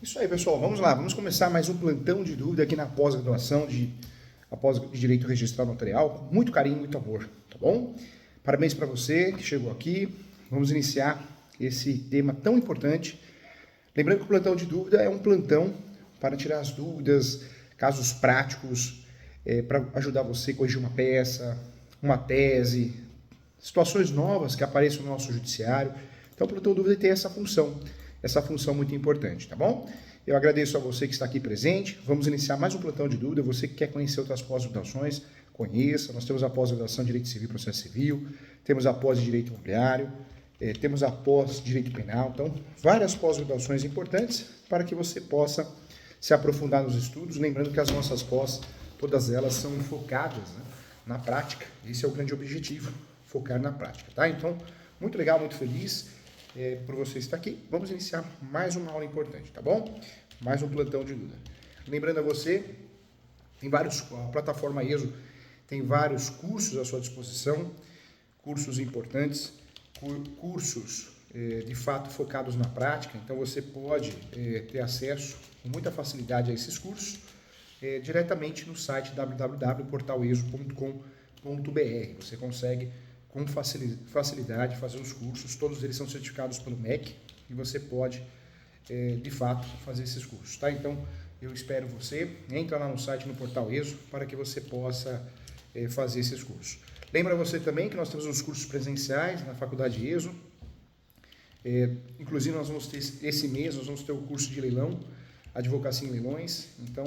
Isso aí, pessoal. Vamos lá. Vamos começar mais um plantão de dúvida aqui na pós-graduação de Direito Registral Notarial. Com muito carinho, muito amor, tá bom? Parabéns para você que chegou aqui. Vamos iniciar esse tema tão importante. Lembrando que o plantão de dúvida é um plantão para tirar as dúvidas, casos práticos, para ajudar você a corrigir uma peça, uma tese, situações novas que apareçam no nosso judiciário. Então, o plantão de dúvida tem essa função muito importante, tá bom? Eu agradeço a você que está aqui presente. Vamos iniciar mais um plantão de dúvida. Você que quer conhecer outras pós-graduações, conheça. Nós temos a pós-graduação de Direito Civil e Processo Civil, temos a pós de Direito Imobiliário, temos a pós de Direito Penal. Então, várias pós-graduações importantes para que você possa se aprofundar nos estudos. Lembrando que as nossas pós, todas elas são focadas, né, na prática. Esse é o grande objetivo, focar na prática, tá? Então, muito legal, muito feliz por você estar aqui. Vamos iniciar mais uma aula importante, tá bom? Mais um plantão de dúvida. Lembrando a você, a plataforma ESO tem vários cursos à sua disposição, cursos importantes, cursos de fato focados na prática. Então você pode ter acesso com muita facilidade a esses cursos diretamente no site www.portaleso.com.br. Você consegue com facilidade fazer os cursos, todos eles são certificados pelo MEC e você pode, de fato, fazer esses cursos, tá? Então, eu espero você, entra lá no site, no Portal ESO, para que você possa fazer esses cursos. Lembra você também que nós temos os cursos presenciais na Faculdade ESO, inclusive nós vamos ter, esse mês, nós vamos ter o curso de leilão, Advocacia em Leilões, então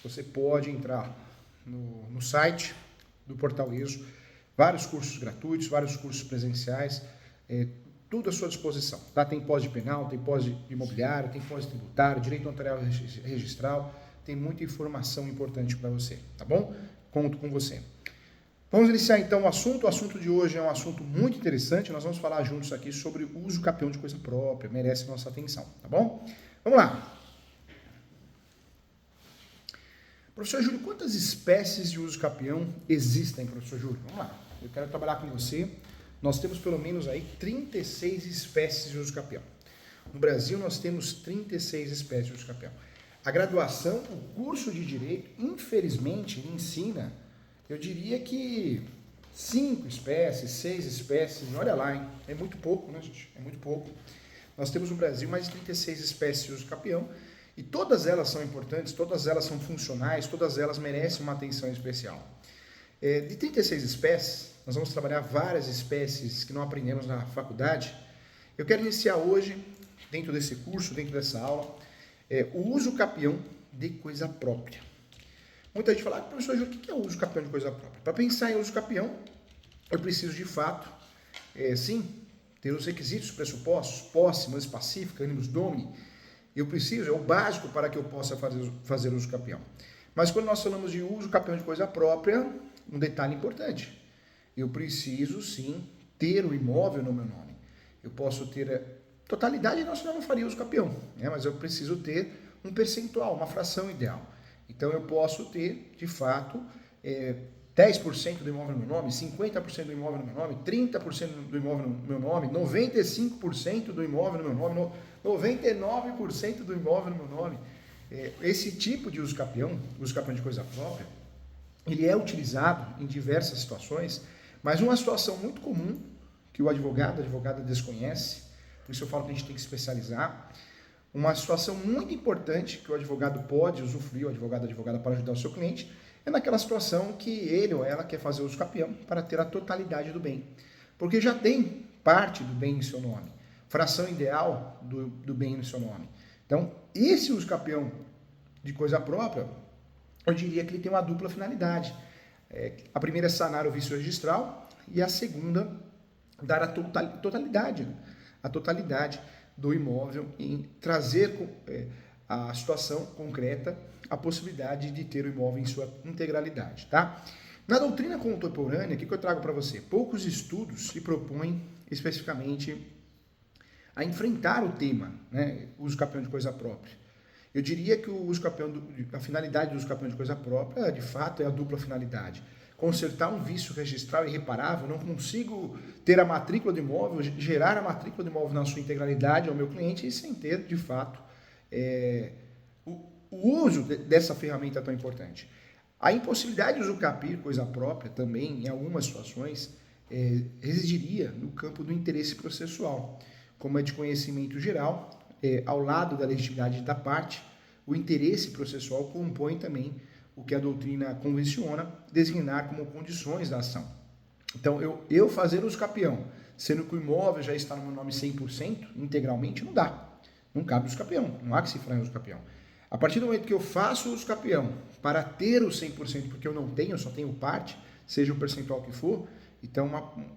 você pode entrar no site do Portal ESO, vários cursos gratuitos, vários cursos presenciais, tudo à sua disposição. Tá? Tem pós de penal, tem pós de imobiliário, tem pós de tributário, direito notarial registral, tem muita informação importante para você, tá bom? Conto com você. Vamos iniciar então o assunto. O assunto de hoje é um assunto muito interessante, nós vamos falar juntos aqui sobre o uso capião de coisa própria, merece nossa atenção, tá bom? Vamos lá. Professor Júlio, quantas espécies de uso capião existem, professor Júlio? Vamos lá, eu quero trabalhar com você. Nós temos pelo menos aí 36 espécies de uso capião. No Brasil nós temos 36 espécies de uso capião. A graduação, o curso de Direito, infelizmente, ensina, eu diria que 5 espécies, 6 espécies, olha lá, hein? É muito pouco, né, gente? É muito pouco. Nós temos no Brasil mais de 36 espécies de uso capião. E todas elas são importantes, todas elas são funcionais, todas elas merecem uma atenção especial. De 36 espécies, nós vamos trabalhar várias espécies que não aprendemos na faculdade. Eu quero iniciar hoje, dentro desse curso, dentro dessa aula, o uso capião de coisa própria. Muita gente fala, professor Júlio, o que é o uso capião de coisa própria? Para pensar em uso capião, eu preciso de fato, sim, ter os requisitos, pressupostos, posse, mas pacífica, animus domini. Eu preciso, é o básico para que eu possa fazer uso capião. Mas quando nós falamos de uso capião de coisa própria, um detalhe importante. Eu preciso, sim, ter o imóvel no meu nome. Eu posso ter a totalidade, senão eu não faria uso capião, né? Mas eu preciso ter um percentual, uma fração ideal. Então eu posso ter, de fato, 10% do imóvel no meu nome, 50% do imóvel no meu nome, 30% do imóvel no meu nome, 95% do imóvel no meu nome, 99% do imóvel no meu nome. Esse tipo de uso capião de coisa própria, ele é utilizado em diversas situações, mas uma situação muito comum que a advogada desconhece, por isso eu falo que a gente tem que especializar, uma situação muito importante que o advogado pode usufruir, o advogada para ajudar o seu cliente, é naquela situação que ele ou ela quer fazer uso capião para ter a totalidade do bem. Porque já tem parte do bem em seu nome, fração ideal do bem no seu nome. Então, esse uso capião de coisa própria, eu diria que ele tem uma dupla finalidade. A primeira é sanar o vício registral e a segunda, dar a totalidade do imóvel em trazer a situação concreta, a possibilidade de ter o imóvel em sua integralidade, tá? Na doutrina contemporânea, o que eu trago para você? Poucos estudos se propõem especificamente a enfrentar o tema, né, uso capião de coisa própria. Eu diria que a finalidade do uso capião de coisa própria, de fato, é a dupla finalidade. Consertar um vício registral irreparável, não consigo ter a matrícula do imóvel, gerar a matrícula do imóvel na sua integralidade ao meu cliente sem ter, de fato, o uso dessa ferramenta tão importante. A impossibilidade de usucapiar coisa própria também, em algumas situações, residiria no campo do interesse processual, como é de conhecimento geral, ao lado da legitimidade da parte, o interesse processual compõe também o que a doutrina convenciona designar como condições da ação. Então, eu fazer uso capião, sendo que o imóvel já está no meu nome 100%, integralmente, não dá. Não cabe uso capião, não há que se falar em uso capião. A partir do momento que eu faço uso capião para ter o 100%, porque eu não tenho, eu só tenho parte, seja o percentual que for, então,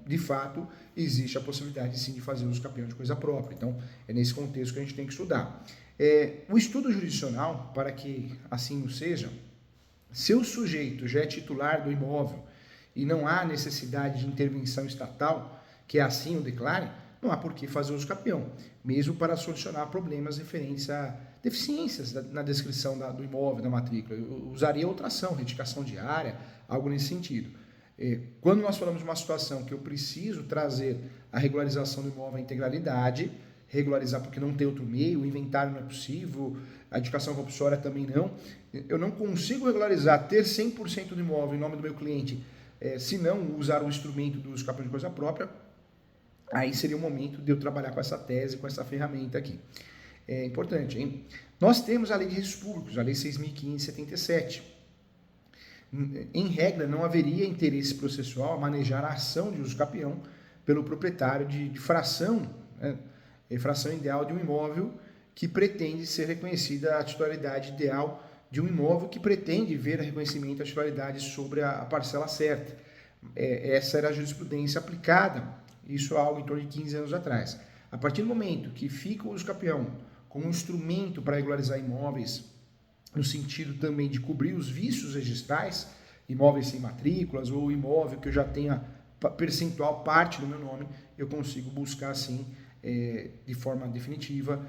de fato, existe a possibilidade, sim, de fazer uso capião de coisa própria. Então, é nesse contexto que a gente tem que estudar. O estudo jurisdicional, para que assim o seja, se o sujeito já é titular do imóvel e não há necessidade de intervenção estatal, que assim o declare, não há por que fazer uso capião, mesmo para solucionar problemas referentes a deficiências na descrição do imóvel, da matrícula. Eu usaria outra ação, retificação diária, algo nesse sentido. Quando nós falamos de uma situação que eu preciso trazer a regularização do imóvel à integralidade, regularizar porque não tem outro meio, o inventário não é possível, a edificação compulsória também não, eu não consigo regularizar, ter 100% do imóvel em nome do meu cliente, se não usar o instrumento do uso capião de coisa própria, aí seria o momento de eu trabalhar com essa tese, com essa ferramenta aqui. É importante, hein? Nós temos a Lei de Registros Públicos, a Lei 6.577. Em regra, não haveria interesse processual a manejar a ação de uso capião pelo proprietário de fração, né? Fração ideal de um imóvel que pretende ser reconhecida a titularidade ideal de um imóvel que pretende ver a reconhecimento da titularidade sobre a parcela certa. Essa era a jurisprudência aplicada, isso há algo em torno de 15 anos atrás. A partir do momento que fica o uso capião como um instrumento para regularizar imóveis, no sentido também de cobrir os vícios registrais, imóveis sem matrículas ou imóvel que eu já tenha percentual parte do meu nome, eu consigo buscar assim, de forma definitiva,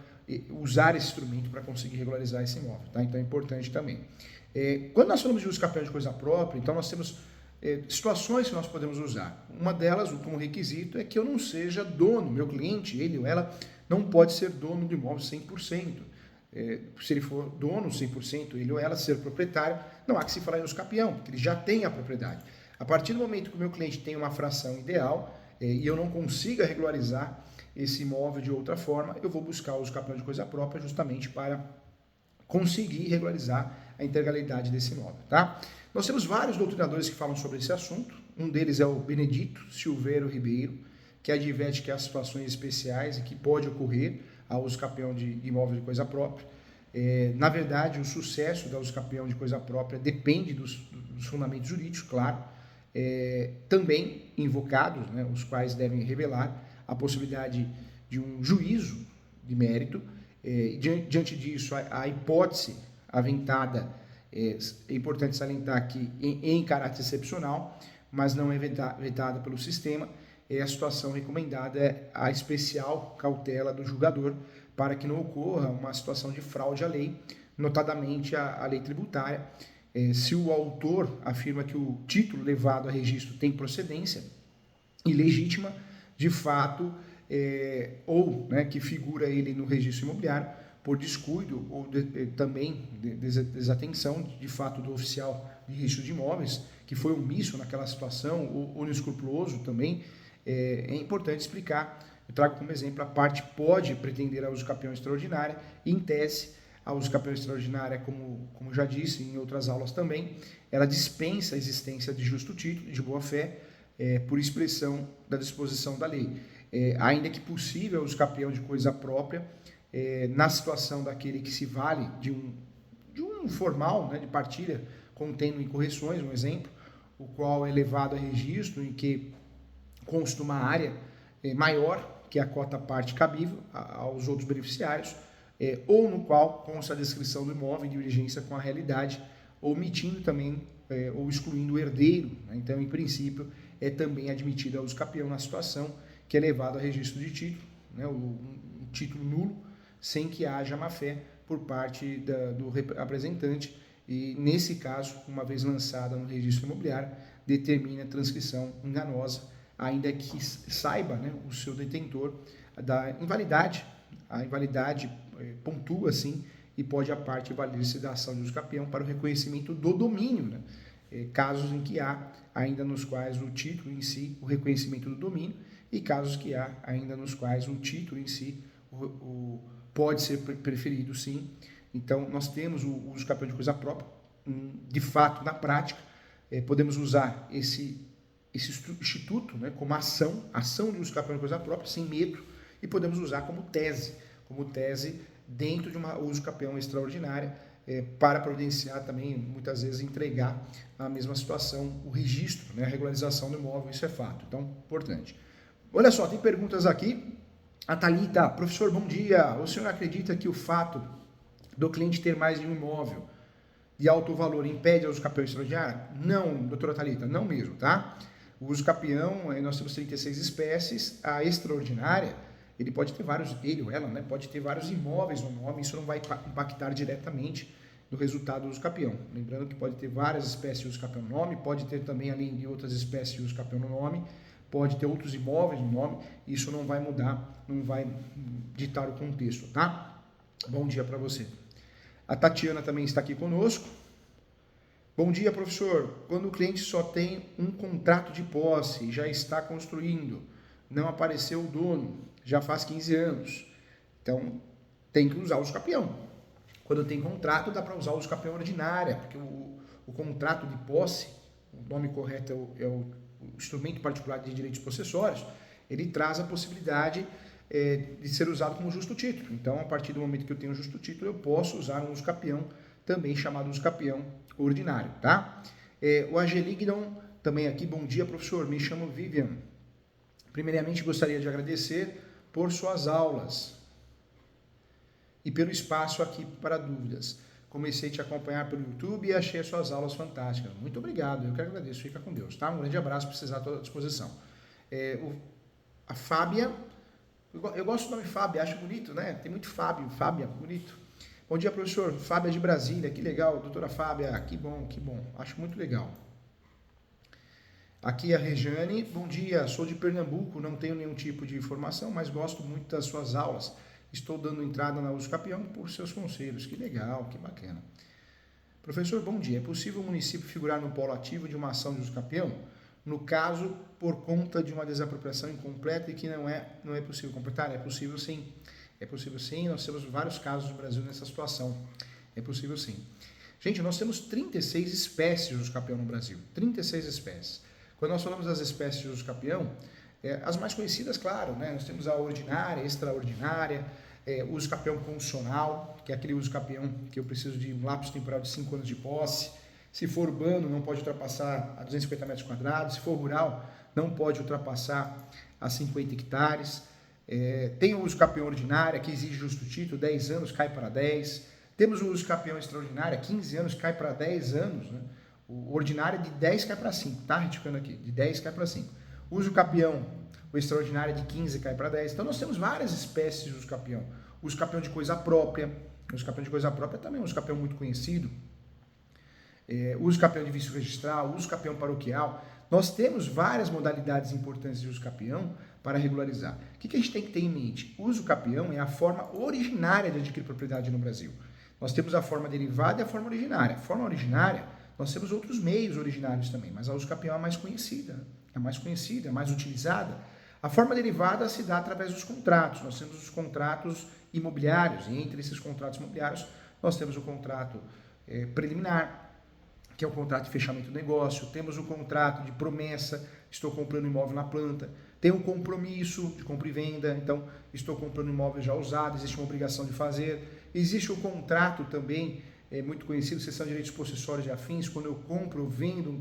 usar esse instrumento para conseguir regularizar esse imóvel. Tá? Então é importante também. Quando nós falamos de uso capião de coisa própria, então nós temos situações que nós podemos usar. Uma delas, como requisito, é que eu não seja dono, meu cliente, ele ou ela, não pode ser dono do imóvel 100%. Se ele for dono 100%, ele ou ela ser proprietário, não há que se falar em uso capião, porque ele já tem a propriedade. A partir do momento que o meu cliente tem uma fração ideal e eu não consiga regularizar esse imóvel de outra forma, eu vou buscar o uso capião de coisa própria justamente para conseguir regularizar a integralidade desse imóvel. Tá? Nós temos vários doutrinadores que falam sobre esse assunto. Um deles é o Benedito Silveiro Ribeiro, que adverte que há situações especiais e que pode ocorrer a uso capião de imóvel de coisa própria. Na verdade, o sucesso da uso capião de coisa própria depende dos fundamentos jurídicos, claro, também invocados, né, os quais devem revelar a possibilidade de um juízo de mérito. Diante disso, a hipótese aventada, é importante salientar que em caráter excepcional, mas não é vetada pelo sistema, a situação recomendada é a especial cautela do julgador para que não ocorra uma situação de fraude à lei, notadamente a lei tributária. Se o autor afirma que o título levado a registro tem procedência ilegítima, de fato, ou que figura ele no registro imobiliário por descuido ou também desatenção, de fato, do oficial de registro de imóveis, que foi omisso naquela situação, ou inescrupuloso também, é importante explicar. Eu trago como exemplo, a parte pode pretender a uso capião extraordinária, e em tese, a uso capião extraordinária, como já disse em outras aulas também, ela dispensa a existência de justo título, de boa-fé, por expressão da disposição da lei. Ainda que possível, o uso capião de coisa própria, na situação daquele que se vale de um formal, né, de partilha, contendo incorreções, um exemplo, o qual é levado a registro em que consta uma área maior que a cota parte cabível aos outros beneficiários, ou no qual consta a descrição do imóvel em divergência com a realidade, omitindo também ou excluindo o herdeiro. Né? Então, em princípio, é também admitido a uso capião na situação que é levado a registro de título, né? Um título nulo, sem que haja má-fé por parte do representante, e nesse caso, uma vez lançada no registro imobiliário, determina a transcrição enganosa, ainda que saiba, né, o seu detentor da invalidade. A invalidade pontua, assim, e pode a parte valer-se da ação de uso capião para o reconhecimento do domínio, né? Casos em que há ainda nos quais o título em si, o reconhecimento do domínio, e casos que há ainda nos quais o título em si pode ser preferido, sim. Então, nós temos o uso capião de coisa própria, de fato, na prática, podemos usar esse instituto, né, como ação de uso capião de coisa própria, sem medo, e podemos usar como tese dentro de uma uso capião extraordinária, para providenciar também, muitas vezes, entregar a mesma situação, o registro, né, a regularização do imóvel, isso é fato, então, importante. Olha só, tem perguntas aqui. A Thalita, professor, bom dia. O senhor acredita que o fato do cliente ter mais de um imóvel de alto valor impede o uso capião extraordinário? Não, doutora Thalita, não mesmo, tá? O uso capião, nós temos 36 espécies, a extraordinária, ele pode ter vários, ele ou ela, né, pode ter vários imóveis no nome, isso não vai impactar diretamente no resultado do uso capião. Lembrando que pode ter várias espécies de uso capião no nome, pode ter também, além de outras espécies de uso capião no nome, pode ter outros imóveis no nome, isso não vai mudar, não vai ditar o contexto, tá? Bom dia para você. A Tatiana também está aqui conosco. Bom dia, professor. Quando o cliente só tem um contrato de posse, já está construindo, não apareceu o dono, já faz 15 anos, então tem que usar o uso capião. Quando tem contrato, dá para usar o uso capião ordinária, porque o contrato de posse, o nome correto é o instrumento particular de direitos possessórios, ele traz a possibilidade de ser usado como justo título. Então, a partir do momento que eu tenho justo título, eu posso usar um uso capião, também chamado uso capião ordinário, tá? O Angelignon também aqui, bom dia, professor, me chamo Vivian. Primeiramente, gostaria de agradecer por suas aulas e pelo espaço aqui para dúvidas. Comecei a te acompanhar pelo YouTube e achei as suas aulas fantásticas. Muito obrigado, eu que agradeço, fica com Deus, tá? Um grande abraço, precisar, estou à disposição. A Fábia, eu gosto do nome Fábia, acho bonito, né? Tem muito Fábio, Fábia, bonito. Bom dia, professor, Fábia de Brasília, que legal, doutora Fábia, que bom, acho muito legal. Aqui a Rejane, bom dia, sou de Pernambuco, não tenho nenhum tipo de informação, mas gosto muito das suas aulas. Estou dando entrada na uso capião por seus conselhos. Que legal, que bacana. Professor, bom dia. É possível o município figurar no polo ativo de uma ação de uso capião? No caso, por conta de uma desapropriação incompleta e que não é possível completar? É possível sim. É possível sim. Nós temos vários casos no Brasil nessa situação. É possível sim. Gente, nós temos 36 espécies de uso capião no Brasil. 36 espécies. Quando nós falamos das espécies de uso capião, as mais conhecidas, claro, né? Nós temos a ordinária, extraordinária, uso capião condicional, que é aquele uso capião que eu preciso de um lapso temporal de 5 anos de posse. Se for urbano, não pode ultrapassar a 250 metros quadrados. Se for rural, não pode ultrapassar a 50 hectares. Tem o uso capião ordinária, que exige justo título, 10 anos, cai para 10. Temos o uso capião extraordinária, 15 anos, cai para 10 anos, né? O ordinário de 10 cai para 5, tá? Retificando aqui, de 10 cai para 5. Uso capião, o extraordinário de 15 cai para 10. Então, nós temos várias espécies de uso capião. Uso capião de coisa própria. Uso capião de coisa própria também é um uso capião muito conhecido. Uso capião de vício registral, uso capião paroquial. Nós temos várias modalidades importantes de uso capião para regularizar. O que a gente tem que ter em mente? O uso capião é a forma originária de adquirir propriedade no Brasil. Nós temos a forma derivada e a forma originária. A forma originária, nós temos outros meios originários também, mas a uso capião é a mais conhecida, né? É mais conhecida, é mais utilizada. A forma derivada se dá através dos contratos. Nós temos os contratos imobiliários, e entre esses contratos imobiliários, nós temos o contrato preliminar, que é o contrato de fechamento do negócio, temos o contrato de promessa, estou comprando imóvel na planta, tem um compromisso de compra e venda, então estou comprando imóvel já usado, existe uma obrigação de fazer, existe o contrato também, muito conhecido, cessão de direitos possessórios e afins, quando eu compro ou vendo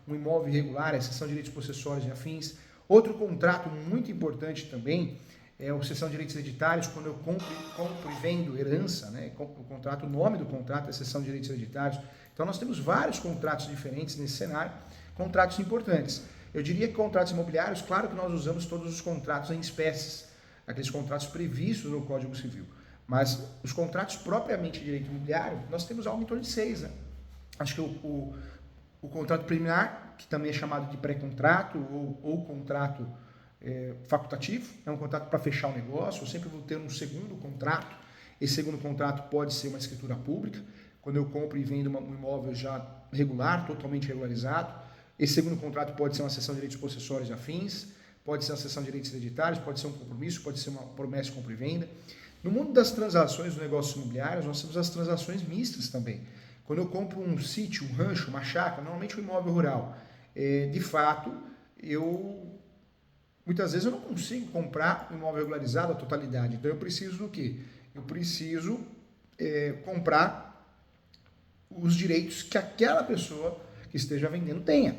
um imóvel irregular, é cessão de direitos possessórios e afins. Outro contrato muito importante também é a cessão de direitos hereditários, quando eu compro e vendo herança, né? O contrato, o nome do contrato é cessão de direitos hereditários. Então nós temos vários contratos diferentes nesse cenário, contratos importantes. Eu diria que contratos imobiliários, claro que nós usamos todos os contratos em espécies, aqueles contratos previstos no Código Civil. Mas os contratos propriamente de direito imobiliário, nós temos algo em torno de 6. Né? Acho que o contrato preliminar, que também é chamado de pré-contrato ou contrato facultativo, é um contrato para fechar o negócio, eu sempre vou ter um segundo contrato. Esse segundo contrato pode ser uma escritura pública, quando eu compro e vendo um imóvel já regular, totalmente regularizado. Esse segundo contrato pode ser uma cessão de direitos possessórios e afins, pode ser uma cessão de direitos hereditários, pode ser um compromisso, pode ser uma promessa de compra e venda. No mundo das transações, dos negócios imobiliários, nós temos as transações mistas também. Quando eu compro um sítio, um rancho, uma chácara, normalmente um imóvel rural, de fato, muitas vezes eu não consigo comprar um imóvel regularizado à totalidade. Então eu preciso do quê? Eu preciso comprar os direitos que aquela pessoa que esteja vendendo tenha.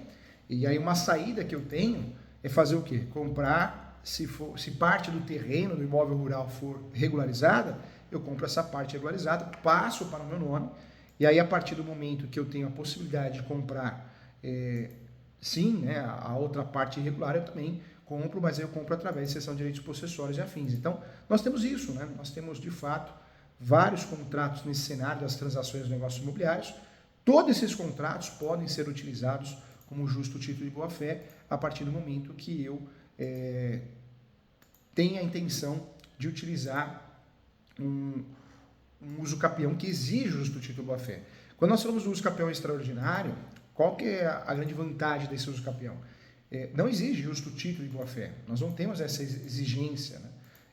E aí uma saída que eu tenho é fazer o quê? Comprar, se parte do terreno do imóvel rural for regularizada, eu compro essa parte regularizada, passo para o meu nome, e aí a partir do momento que eu tenho a possibilidade de comprar, sim, né, a outra parte irregular eu também compro, mas eu compro através de cessão de direitos possessórios e afins. Então, nós temos isso, né? Nós temos, de fato, vários contratos nesse cenário das transações dos negócios imobiliários. Todos esses contratos podem ser utilizados como justo título de boa-fé a partir do momento que eu tenha a intenção de utilizar um uso capião que exige o justo título de boa-fé. Quando nós falamos do uso capião extraordinário, qual que é a grande vantagem desse uso capião? Não exige justo título de boa-fé. Nós não temos essa exigência, né?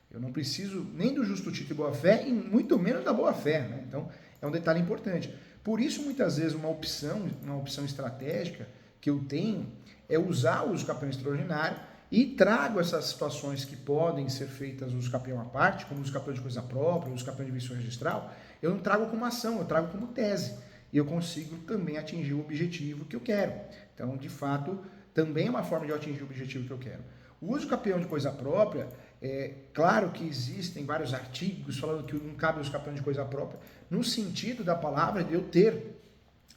Eu não preciso nem do justo título de boa-fé e muito menos da boa-fé, né? Então, é um detalhe importante. Por isso, muitas vezes, uma opção estratégica que eu tenho é usar o uso capião extraordinário e trago essas situações que podem ser feitas uso capião à parte, como uso capião de coisa própria, uso capião de vício registral, eu não trago como ação, eu trago como tese. E eu consigo também atingir o objetivo que eu quero. Então, de fato, também é uma forma de eu atingir o objetivo que eu quero. O uso capião de coisa própria, claro que existem vários artigos falando que não cabe o uso capião de coisa própria, no sentido da palavra de eu ter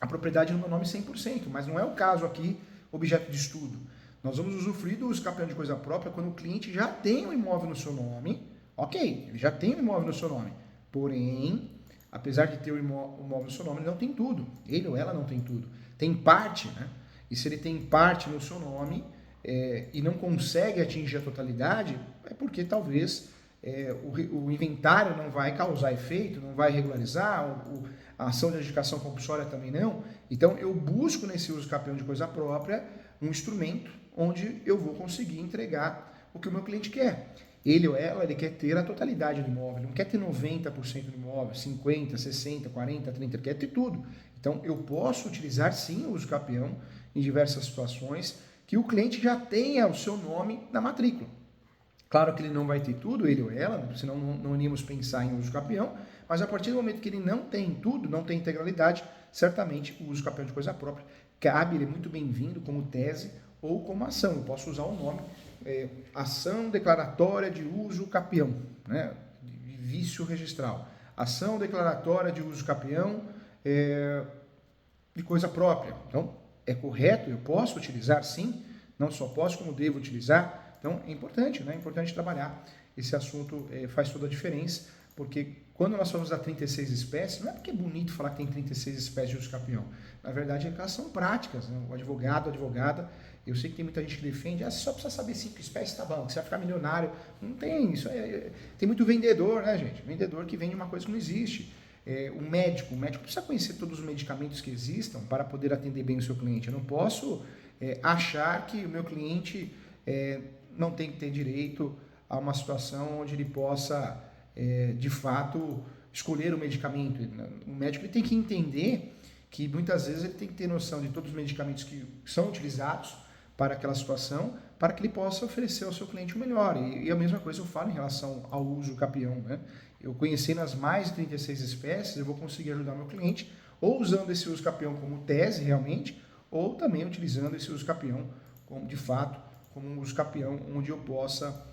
a propriedade no meu nome 100%, mas não é o caso aqui, objeto de estudo. Nós vamos usufruir do uso capião de coisa própria quando o cliente já tem um imóvel no seu nome, ok, ele já tem um imóvel no seu nome, porém, apesar de ter o imóvel no seu nome, ele não tem tudo, ele ou ela não tem tudo, tem parte, né? E se ele tem parte no seu nome e não consegue atingir a totalidade, é porque talvez o inventário não vai causar efeito, não vai regularizar, a ação de adjudicação compulsória também não. Então eu busco nesse uso capião de coisa própria um instrumento onde eu vou conseguir entregar o que o meu cliente quer. Ele ou ela, ele quer ter a totalidade do imóvel, ele não quer ter 90% do imóvel, 50%, 60%, 40%, 30%, ele quer ter tudo. Então eu posso utilizar sim o uso capião em diversas situações que o cliente já tenha o seu nome na matrícula. Claro que ele não vai ter tudo, ele ou ela, senão não iríamos pensar em uso capião, mas a partir do momento que ele não tem tudo, não tem integralidade, certamente o uso capião de coisa própria cabe, ele é muito bem-vindo como tese ou como ação. Eu posso usar o nome ação declaratória de uso capião, né, de vício registral. Ação declaratória de uso capião de coisa própria. Então, é correto, eu posso utilizar sim, não só posso, como devo utilizar. Então, é importante, né? É importante trabalhar. Esse assunto faz toda a diferença, porque quando nós falamos da 36 espécies, não é porque é bonito falar que tem 36 espécies de uso capião. Na verdade, elas são práticas, né? O advogado, a advogada, eu sei que tem muita gente que defende, você só precisa saber 5 espécies, tá bom, que você vai ficar milionário. Não tem isso. Tem muito vendedor, né, gente? Vendedor que vende uma coisa que não existe. O médico precisa conhecer todos os medicamentos que existam para poder atender bem o seu cliente. Eu não posso achar que o meu cliente não tem que ter direito a uma situação onde ele possa, de fato, escolher o medicamento. O médico ele tem que entender que muitas vezes ele tem que ter noção de todos os medicamentos que são utilizados para aquela situação, para que ele possa oferecer ao seu cliente o melhor. E a mesma coisa eu falo em relação ao uso capião, né? Eu conhecendo as mais de 36 espécies, eu vou conseguir ajudar meu cliente, ou usando esse uso capião como tese realmente, ou também utilizando esse uso capião como, de fato, como um uso capião onde eu possa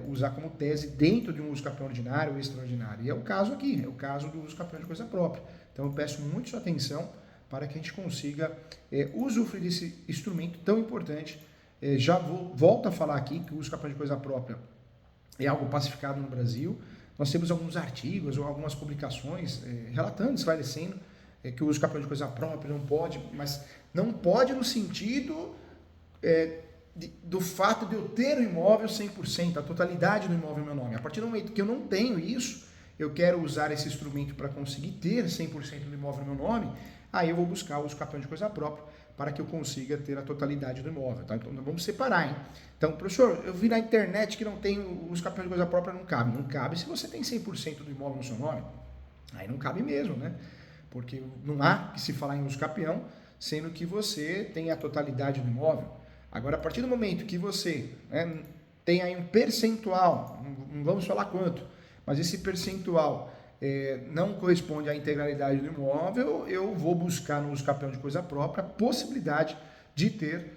usar como tese dentro de um uso capião ordinário ou extraordinário. E é o caso aqui, é o caso do uso capião de coisa própria. Então eu peço muito sua atenção para que a gente consiga usufruir desse instrumento tão importante. Já volto a falar aqui que o uso capião de coisa própria é algo pacificado no Brasil. Nós temos alguns artigos ou algumas publicações relatando, esclarecendo que o uso capião de coisa própria não pode, mas não pode no sentido do fato de eu ter o imóvel 100%, a totalidade do imóvel em meu nome. A partir do momento que eu não tenho isso, eu quero usar esse instrumento para conseguir ter 100% do imóvel no meu nome, aí eu vou buscar o uso capião de coisa própria para que eu consiga ter a totalidade do imóvel, tá? Então vamos separar, hein? Então, professor, eu vi na internet que não tem o uso capião de coisa própria, não cabe. Não cabe se você tem 100% do imóvel no seu nome. Aí não cabe mesmo, né? Porque não há que se falar em uso capião, sendo que você tem a totalidade do imóvel. Agora, a partir do momento que você, né, tem aí um percentual, não vamos falar quanto, mas esse percentual não corresponde à integralidade do imóvel, eu vou buscar no uso capião de coisa própria a possibilidade de ter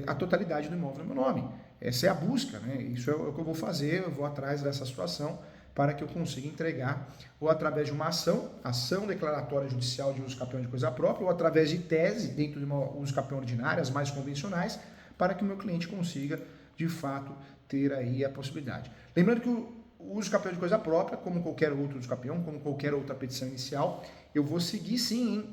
a totalidade do imóvel no meu nome. Essa é a busca, né? Isso é o que eu vou fazer, eu vou atrás dessa situação para que eu consiga entregar, ou através de uma ação declaratória judicial de uso capião de coisa própria, ou através de tese dentro de uma uso capião ordinária, as mais convencionais, para que o meu cliente consiga, de fato, ter aí a possibilidade. Lembrando que o uso capião de coisa própria, como qualquer outro uso capião, como qualquer outra petição inicial, eu vou seguir sim,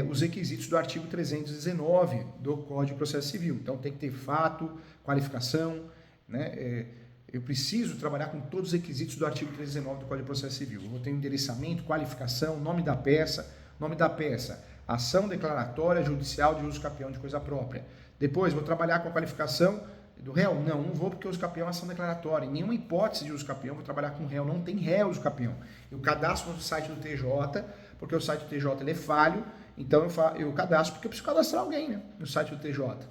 os requisitos do artigo 319 do Código de Processo Civil. Então tem que ter fato, qualificação, né? Eu preciso trabalhar com todos os requisitos do artigo 319 do Código de Processo Civil. Eu vou ter endereçamento, qualificação, nome da peça, ação declaratória judicial de uso capião de coisa própria. Depois vou trabalhar com a qualificação do réu? Não vou, porque o uso capião é ação declaratória. Em nenhuma hipótese de uso capião vou trabalhar com réu, não tem réu uso capião. Eu cadastro no site do TJ, porque o site do TJ ele é falho, então eu cadastro porque eu preciso cadastrar alguém, né, no site do TJ,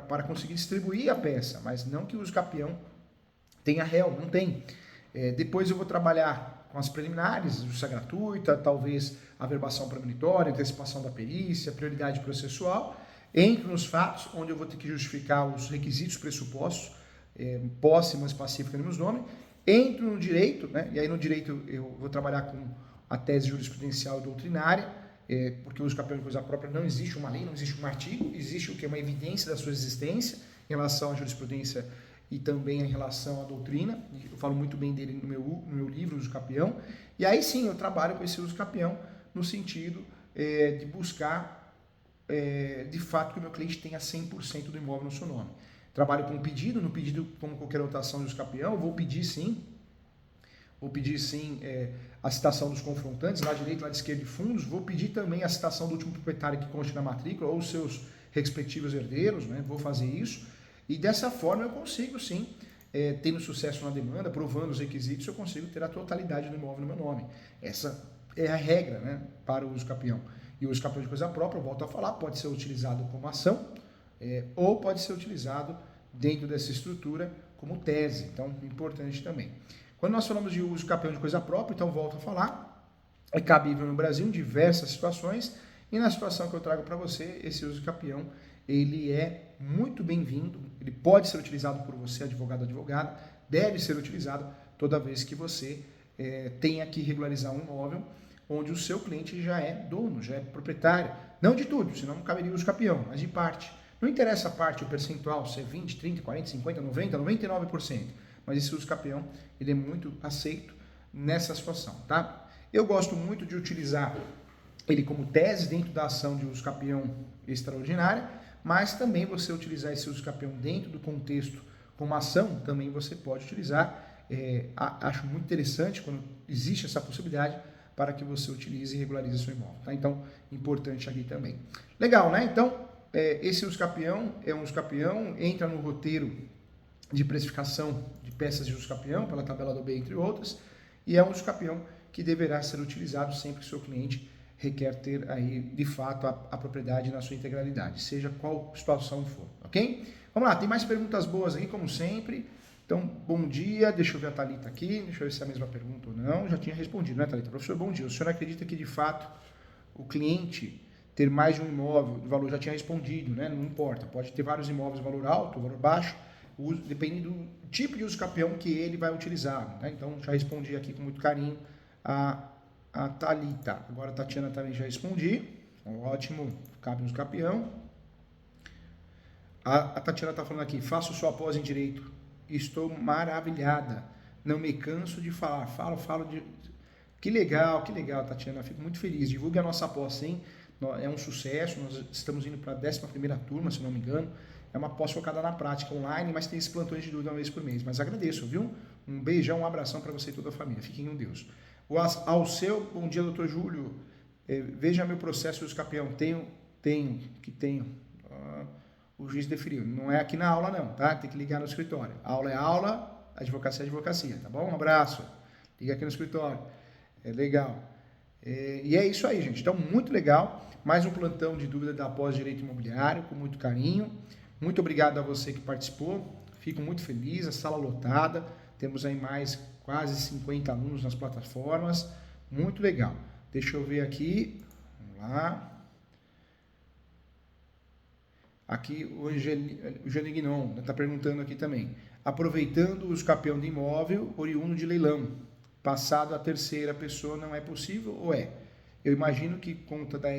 para conseguir distribuir a peça, mas não que o uso capião tenha réu, não tem. Depois eu vou trabalhar com as preliminares, justiça gratuita, talvez averbação premonitória, antecipação da perícia, prioridade processual. Entro nos fatos, onde eu vou ter que justificar os requisitos pressupostos, posse, emancipação pacífica e meus nomes. Entro no direito, né? E aí no direito eu vou trabalhar com a tese jurisprudencial e doutrinária, porque o uso capião de coisa própria não existe uma lei, não existe um artigo, existe o que é uma evidência da sua existência em relação à jurisprudência e também em relação à doutrina. Eu falo muito bem dele no meu livro, Uso Capião. E aí sim, eu trabalho com esse uso capião no sentido de buscar, de fato, que o meu cliente tenha 100% do imóvel no seu nome. Trabalho com pedido, no pedido, como qualquer outra ação de uso capião, vou pedir sim a citação dos confrontantes, lá direito, lá de esquerda de fundos, vou pedir também a citação do último proprietário que conste na matrícula ou seus respectivos herdeiros, né? Vou fazer isso. E dessa forma eu consigo sim, tendo sucesso na demanda, provando os requisitos, eu consigo ter a totalidade do imóvel no meu nome. Essa é a regra, né, para o uso capião. E o uso capião de coisa própria, eu volto a falar, pode ser utilizado como ação ou pode ser utilizado dentro dessa estrutura como tese. Então, importante também. Quando nós falamos de uso capião de coisa própria, então volto a falar, é cabível no Brasil em diversas situações, e na situação que eu trago para você, esse uso capião, ele é muito bem-vindo, ele pode ser utilizado por você, advogado, advogada, deve ser utilizado toda vez que você tenha que regularizar um imóvel onde o seu cliente já é dono, já é proprietário, não de tudo, senão não caberia o uso capião, mas de parte. Não interessa a parte, o percentual, se é 20, 30, 40, 50, 90, 99%, mas esse uso capião, ele é muito aceito nessa situação, tá? Eu gosto muito de utilizar ele como tese dentro da ação de uso capião extraordinária, mas também você utilizar esse uso capião dentro do contexto como ação, também você pode utilizar. Acho muito interessante quando existe essa possibilidade para que você utilize e regularize seu imóvel, tá? Então, importante aqui também. Legal, né? Então, esse uso capião é um uso capião, entra no roteiro de precificação de peças de uso capião, pela tabela do B, entre outras, e é um uso capião que deverá ser utilizado sempre que o seu cliente requer ter aí, de fato, a propriedade na sua integralidade, seja qual situação for, ok? Vamos lá, tem mais perguntas boas aqui, como sempre. Então, bom dia, deixa eu ver a Thalita aqui, deixa eu ver se é a mesma pergunta ou não, já tinha respondido, né, Thalita? Professor, bom dia, o senhor acredita que, de fato, o cliente ter mais de um imóvel de valor, já tinha respondido, né, não importa, pode ter vários imóveis de valor alto, valor baixo, depende do tipo de uso capião que ele vai utilizar, né? Então, já respondi aqui com muito carinho a Thalita. Agora a Tatiana também já respondi. Ótimo, cabe no capião. A Tatiana está falando aqui, faço sua pós em direito. Estou maravilhada. Não me canso de falar. Falo de... Que legal, Tatiana. Fico muito feliz. Divulgue a nossa pós, hein? É um sucesso. Nós estamos indo para a 11ª turma, se não me engano. É uma pós focada na prática online, mas tem esses plantões de dúvida uma vez por mês. Mas agradeço, viu? Um beijão, um abração para você e toda a família. Fiquem com Deus. Ao seu, bom dia, doutor Júlio. Veja meu processo de uso capião. Tenho. O juiz deferiu. Não é aqui na aula não, tá? Tem que ligar no escritório. Aula é aula, advocacia é advocacia, tá bom? Um abraço. Liga aqui no escritório. É legal. E é isso aí, gente. Então, muito legal. Mais um plantão de dúvida da pós-direito imobiliário, com muito carinho. Muito obrigado a você que participou. Fico muito feliz. A sala lotada. Temos aí mais quase 50 alunos nas plataformas. Muito legal. Deixa eu ver aqui. Vamos lá. Aqui o Gelignon está perguntando aqui também. Aproveitando o uso capião de imóvel oriundo de leilão, passado a terceira pessoa, não é possível ou é? Eu imagino que conta da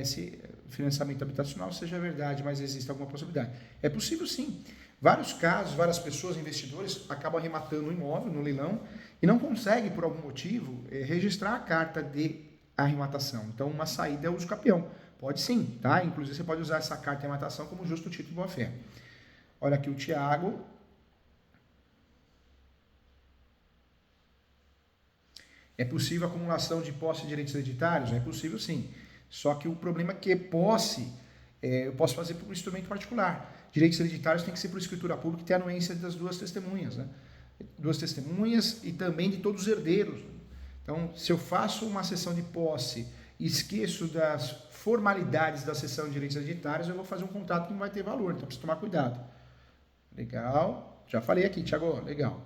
financiamento habitacional seja verdade, mas existe alguma possibilidade. É possível sim. Vários casos, várias pessoas, investidores, acabam arrematando o imóvel no leilão e não conseguem, por algum motivo, registrar a carta de arrematação. Então, uma saída é o uso capião. Pode sim, tá? Inclusive, você pode usar essa carta de arrematação como justo título de boa-fé. Olha aqui o Tiago. É possível a acumulação de posse de direitos hereditários? É possível sim. Só que o problema é que posse, eu posso fazer por um instrumento particular. Direitos hereditários tem que ser por escritura pública e ter a anuência das duas testemunhas, né? Duas testemunhas e também de todos os herdeiros. Então, se eu faço uma sessão de posse e esqueço das formalidades da sessão de direitos hereditários, eu vou fazer um contrato que não vai ter valor, então precisa tomar cuidado. Legal. Já falei aqui, Thiago, legal.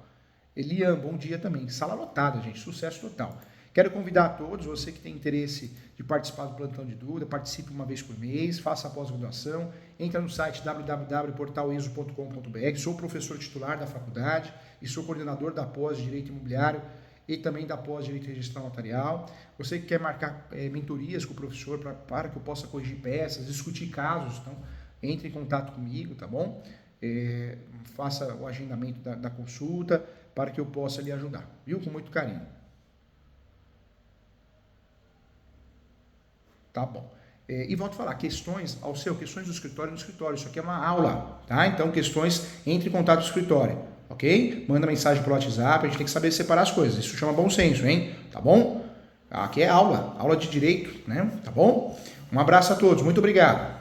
Elian, bom dia também. Sala lotada, gente, sucesso total. Quero convidar a todos, você que tem interesse de participar do plantão de dúvida, participe uma vez por mês, faça a pós-graduação, entra no site www.portaleso.com.br, sou professor titular da faculdade e sou coordenador da pós de Direito Imobiliário e também da pós de Direito Registral Notarial. Você que quer marcar mentorias com o professor para que eu possa corrigir peças, discutir casos, então entre em contato comigo, tá bom? Faça o agendamento da consulta para que eu possa lhe ajudar, viu? Com muito carinho. Tá bom. E volto a falar, questões do escritório no escritório. Isso aqui é uma aula, tá? Então, questões, entre em contato com o escritório, ok? Manda mensagem pelo WhatsApp, a gente tem que saber separar as coisas. Isso chama bom senso, hein? Tá bom? Aqui é aula de direito, né? Tá bom? Um abraço a todos, muito obrigado.